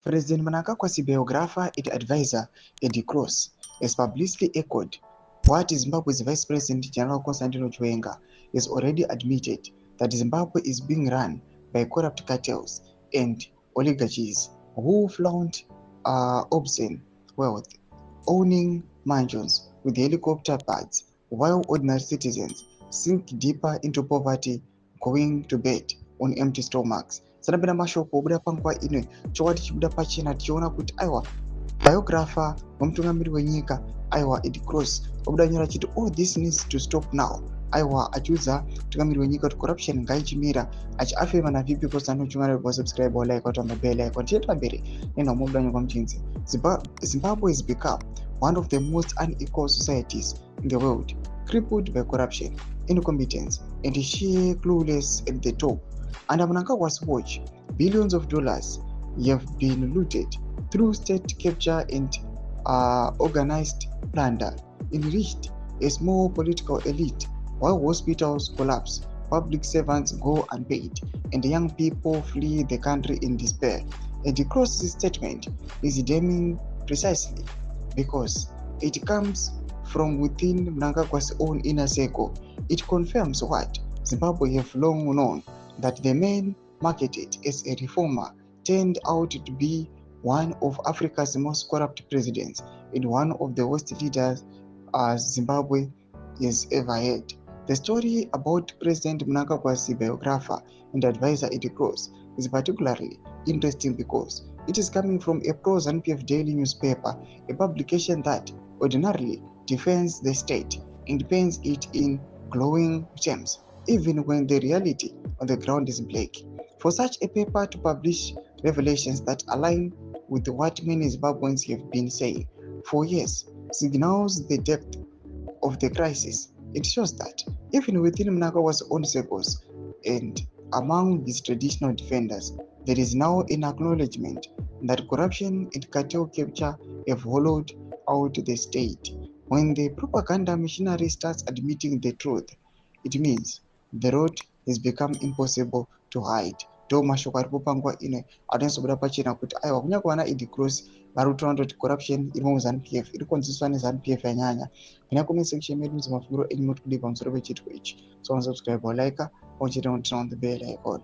President Mnangagwa's biographer and advisor, Eddie Cross, has publicly echoed what Zimbabwe's Vice President General Constantino Chiwenga has already admitted, that Zimbabwe is being run by corrupt cartels and oligarchies who flaunt obscene wealth, owning mansions with helicopter pads, while ordinary citizens sink deeper into poverty, going to bed on empty stomachs. Sanapenda mashoko obuda panguva ino chokwadi chibuda pachena tichiona kuti aiwa biographer wemutungamiri wenyika aiwa Eddie Cross obuda nyora chiti all this needs to stop now. Aiwa achiudza mutungamiri wenyika kuti corruption ngaichimira achiafema navipi Constantino Chiwenga subscribe or like out on the bell icon tienda mberi nenhamubuda nyika muchinzi. Zimbabwe has become one of the most unequal societies in the world, crippled by corruption, incompetence, and sheer clueless at the top. Under Mnangagwa's watch, billions of dollars have been looted through state capture and organized plunder, enriched a small political elite, while hospitals collapse, public servants go unpaid, and young people flee the country in despair. And the Cross's statement is damning precisely because it comes from within Mnangagwa's own inner circle. It confirms what Zimbabwe have long known, that the man marketed as a reformer turned out to be one of Africa's most corrupt presidents and one of the worst leaders Zimbabwe has ever had. The story about President Mnangagwa's biographer and advisor Eddie Cross is particularly interesting because it is coming from a pro-ZANU-PF daily newspaper, a publication that ordinarily defends the state and paints it in glowing terms, even when the reality on the ground is black. For such a paper to publish revelations that align with what many Zimbabweans have been saying for years signals the depth of the crisis. It shows that even within Mnangagwa's own circles and among his traditional defenders, there is now an acknowledgement that corruption and cartel capture have hollowed out the state. When the propaganda machinery starts admitting the truth, it means the road has become impossible to hide. Ndo mashoko ari panguva ino anozobuda pachena kuti aiwa kunyangwe vana Eddie Cross vari kutaura kuti corruption iri muZANU-PF iri kukonzeswa neZANU-PF yanyanya. Kana comment section medu muzamafungiro enyu moti kudii pamusoro pechitiko ichi. So subscribe or like, or turn on the bell icon.